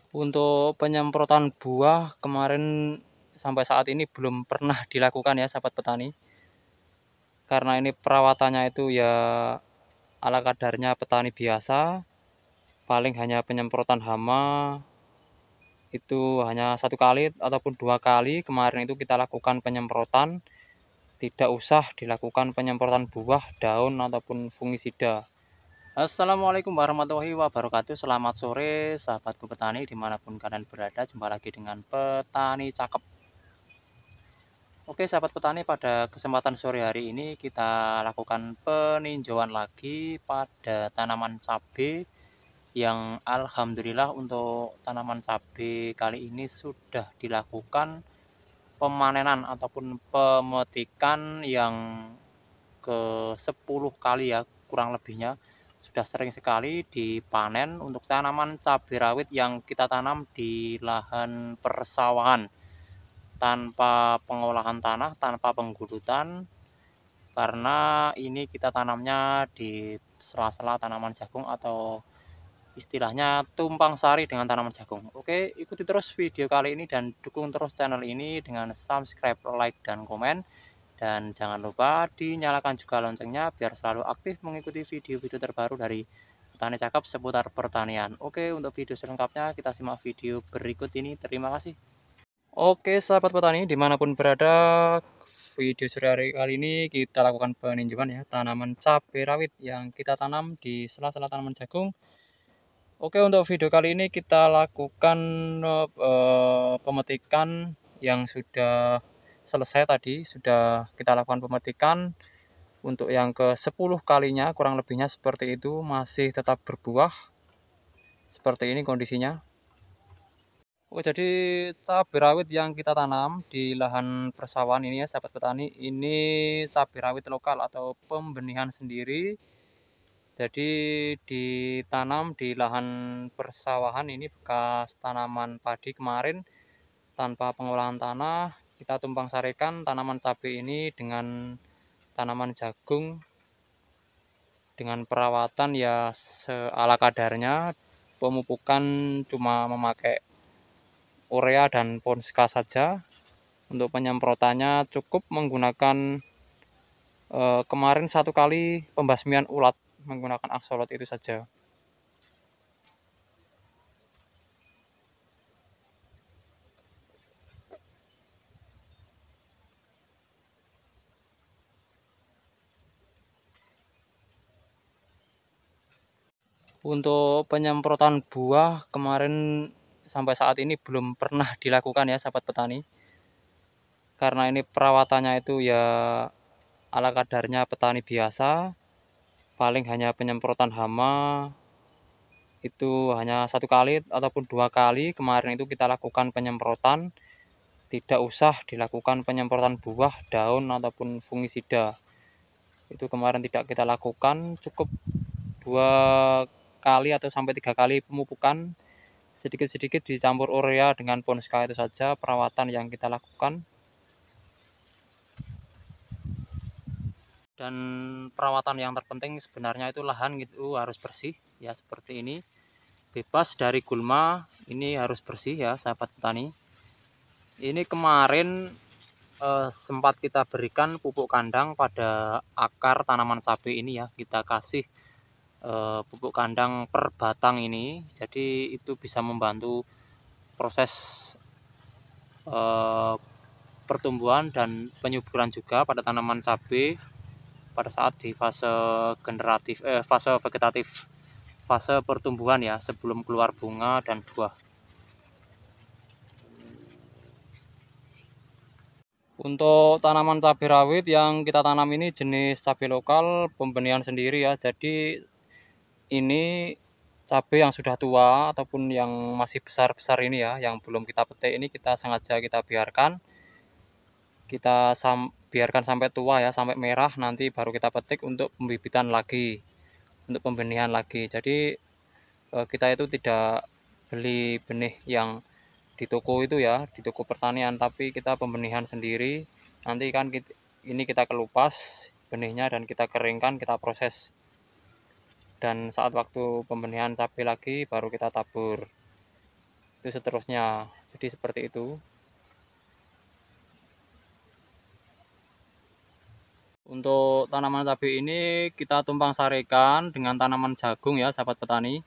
Untuk penyemprotan buah kemarin sampai saat ini belum pernah dilakukan ya sahabat petani. Karena ini perawatannya itu ya ala kadarnya petani biasa, paling hanya penyemprotan hama itu hanya 1 kali ataupun 2 kali. Kemarin itu kita lakukan penyemprotan, tidak usah dilakukan penyemprotan buah, daun ataupun fungisida. Assalamualaikum warahmatullahi wabarakatuh. Selamat sore sahabatku petani dimanapun kalian berada. Jumpa lagi dengan petani cakep. Oke sahabat petani, pada kesempatan sore hari ini kita lakukan peninjauan lagi pada tanaman cabai yang alhamdulillah untuk tanaman cabai kali ini sudah dilakukan pemanenan ataupun pemetikan yang ke-10 kali ya kurang lebihnya. Sudah sering sekali dipanen untuk tanaman cabai rawit yang kita tanam di lahan persawahan tanpa pengolahan tanah, tanpa penggulutan, karena ini kita tanamnya di sela-sela tanaman jagung atau istilahnya tumpang sari dengan tanaman jagung. Oke, ikuti terus video kali ini dan dukung terus channel ini dengan subscribe, like, dan komen. Dan jangan lupa dinyalakan juga loncengnya biar selalu aktif mengikuti video-video terbaru dari petani cakep seputar pertanian. Oke, untuk video selengkapnya kita simak video berikut ini. Terima kasih. Oke, sahabat petani dimanapun berada, video sore hari kali ini kita lakukan peninjauan ya tanaman cabai rawit yang kita tanam di sela-sela tanaman jagung. Oke, untuk video kali ini kita lakukan pemetikan yang sudah selesai tadi. Sudah kita lakukan pemetikan untuk yang ke-10 kalinya, kurang lebihnya seperti itu, masih tetap berbuah. Seperti ini kondisinya. Oh, jadi cabai rawit yang kita tanam di lahan persawahan ini ya sahabat petani, ini cabai rawit lokal atau pembenihan sendiri. Jadi ditanam di lahan persawahan ini bekas tanaman padi kemarin tanpa pengolahan tanah. Kita tumpang sarikan tanaman cabai ini dengan tanaman jagung dengan perawatan ya seala kadarnya. Pemupukan cuma memakai urea dan ponska saja. Untuk penyemprotannya cukup menggunakan kemarin 1 kali pembasmian ulat menggunakan axolot itu saja. Untuk penyemprotan buah kemarin sampai saat ini belum pernah dilakukan ya sahabat petani. Karena ini perawatannya itu ya ala kadarnya petani biasa, paling hanya penyemprotan hama itu hanya 1 kali ataupun 2 kali. Kemarin itu kita lakukan penyemprotan, tidak usah dilakukan penyemprotan buah, daun ataupun fungisida. Itu kemarin tidak kita lakukan, cukup 2 kali atau sampai 3 kali pemupukan, sedikit-sedikit dicampur urea dengan ponska, itu saja perawatan yang kita lakukan. Dan perawatan yang terpenting sebenarnya itu lahan itu harus bersih ya, seperti ini, bebas dari gulma. Ini harus bersih ya sahabat petani. Ini kemarin sempat kita berikan pupuk kandang pada akar tanaman cabai ini ya, kita kasih pupuk kandang per batang ini, jadi itu bisa membantu proses pertumbuhan dan penyuburan juga pada tanaman cabai pada saat di fase generatif, fase vegetatif, fase pertumbuhan ya, sebelum keluar bunga dan buah. Untuk tanaman cabai rawit yang kita tanam ini jenis cabai lokal pembenihan sendiri ya. Jadi ini cabai yang sudah tua ataupun yang masih besar-besar ini ya, yang belum kita petik ini kita sengaja kita biarkan. Kita biarkan sampai tua ya, sampai merah, nanti baru kita petik untuk pembibitan lagi, untuk pembenihan lagi. Jadi kita itu tidak beli benih yang di toko itu ya, di toko pertanian, tapi kita pembenihan sendiri. Nanti kan ini kita kelupas benihnya dan kita keringkan, kita proses, dan saat waktu pembenihan cabai lagi baru kita tabur. itu seterusnya. Jadi seperti itu. Untuk tanaman cabai ini kita tumpang sarikan dengan tanaman jagung ya sahabat petani.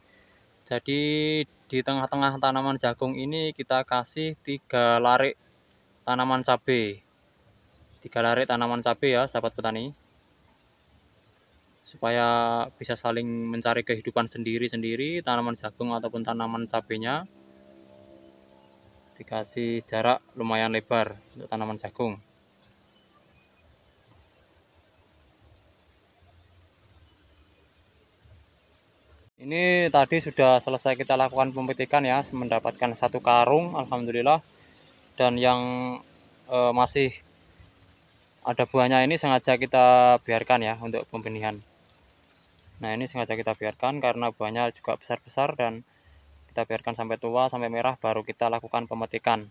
Jadi di tengah-tengah tanaman jagung ini kita kasih 3 larik tanaman cabai. 3 larik tanaman cabai ya sahabat petani. Supaya bisa saling mencari kehidupan sendiri-sendiri tanaman jagung ataupun tanaman cabainya. Dikasih jarak lumayan lebar untuk tanaman jagung. Ini tadi sudah selesai kita lakukan pemetikan ya, mendapatkan 1 karung alhamdulillah. Dan yang masih ada buahnya ini sengaja kita biarkan ya untuk pembenihan. Nah ini sengaja kita biarkan karena buahnya juga besar-besar, dan kita biarkan sampai tua, sampai merah, baru kita lakukan pemetikan.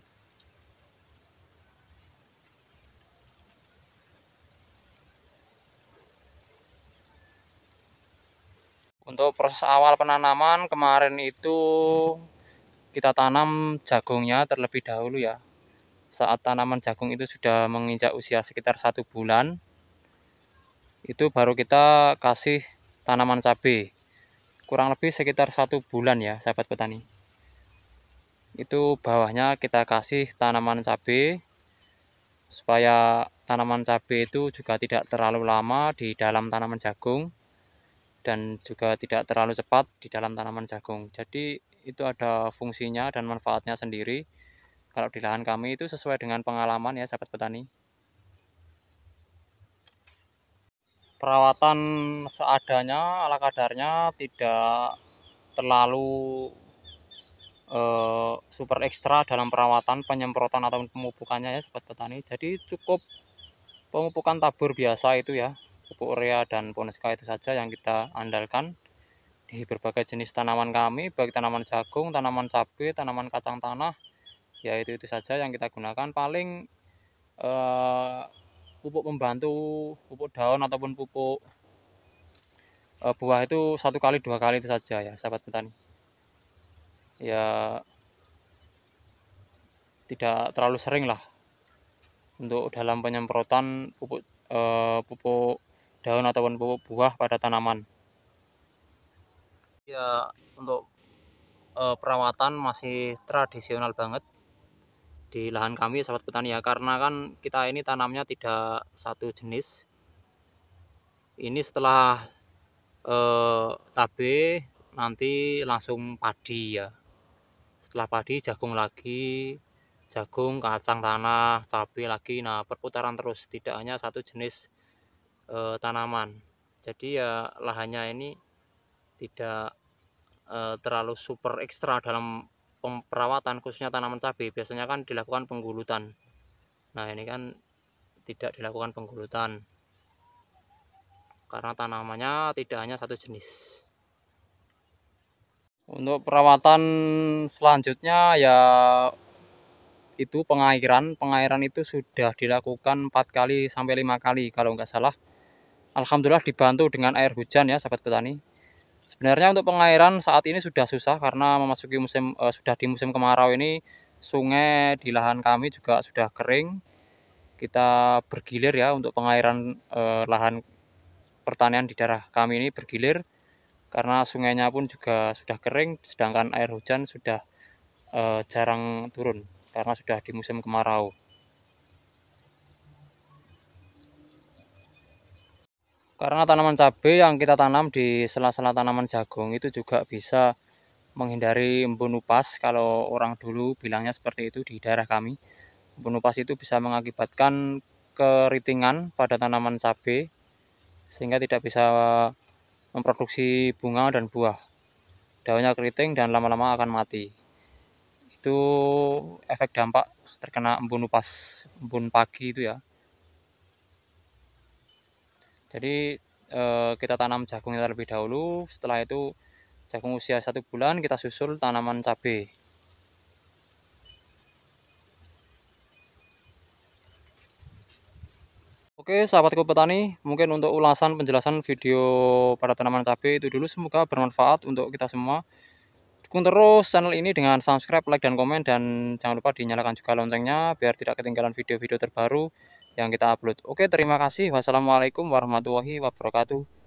Untuk proses awal penanaman kemarin itu kita tanam jagungnya terlebih dahulu ya. Saat tanaman jagung itu sudah menginjak usia sekitar 1 bulan, itu baru kita kasih tanaman cabai. Kurang lebih sekitar 1 bulan ya sahabat petani. Itu bawahnya kita kasih tanaman cabai, supaya tanaman cabai itu juga tidak terlalu lama di dalam tanaman jagung, dan juga tidak terlalu cepat di dalam tanaman jagung. Jadi itu ada fungsinya dan manfaatnya sendiri. Kalau di lahan kami itu sesuai dengan pengalaman ya sahabat petani. Perawatan seadanya, ala kadarnya, tidak terlalu super ekstra dalam perawatan penyemprotan atau pemupukannya ya sahabat petani. Jadi cukup pemupukan tabur biasa itu ya, pupuk urea dan poneska itu saja yang kita andalkan di berbagai jenis tanaman kami, baik tanaman jagung, tanaman cabai, tanaman kacang tanah, ya itu saja yang kita gunakan. Paling pupuk pembantu, pupuk daun ataupun pupuk buah itu 1 kali 2 kali itu saja ya sahabat petani. Ya tidak terlalu sering lah untuk dalam penyemprotan pupuk daun ataupun pupuk buah pada tanaman. Ya untuk perawatan masih tradisional banget di lahan kami sahabat petani ya, karena kan kita ini tanamnya tidak satu jenis. Ini setelah cabai nanti langsung padi ya. Setelah padi jagung lagi, jagung, kacang tanah, cabai lagi. Nah perputaran terus, tidak hanya satu jenis tanaman. Jadi ya lahannya ini tidak terlalu super ekstra dalam perawatan, khususnya tanaman cabai. Biasanya kan dilakukan penggulutan. Nah ini kan tidak dilakukan penggulutan karena tanamannya tidak hanya satu jenis. Untuk perawatan selanjutnya ya itu pengairan itu sudah dilakukan 4 kali sampai 5 kali kalau nggak salah. Alhamdulillah dibantu dengan air hujan ya sahabat petani. Sebenarnya untuk pengairan saat ini sudah susah karena memasuki sudah di musim kemarau ini. Sungai di lahan kami juga sudah kering. Kita bergilir ya untuk pengairan lahan pertanian di daerah kami ini bergilir, karena sungainya pun juga sudah kering, sedangkan air hujan sudah jarang turun karena sudah di musim kemarau. Karena tanaman cabai yang kita tanam di sela-sela tanaman jagung itu juga bisa menghindari embun upas. Kalau orang dulu bilangnya seperti itu di daerah kami. Embun upas itu bisa mengakibatkan keritingan pada tanaman cabai sehingga tidak bisa memproduksi bunga dan buah. Daunnya keriting dan lama-lama akan mati. Itu efek dampak terkena embun upas, embun pagi itu ya. Jadi kita tanam jagungnya terlebih dahulu. Setelah itu jagung usia 1 bulan kita susul tanaman cabai. Oke sahabatku petani, mungkin untuk ulasan penjelasan video pada tanaman cabai itu dulu, semoga bermanfaat untuk kita semua. dukung terus channel ini dengan subscribe, like, dan komen, dan jangan lupa dinyalakan juga loncengnya biar tidak ketinggalan video-video terbaru yang kita upload. Oke, terima kasih. Wassalamualaikum warahmatullahi wabarakatuh.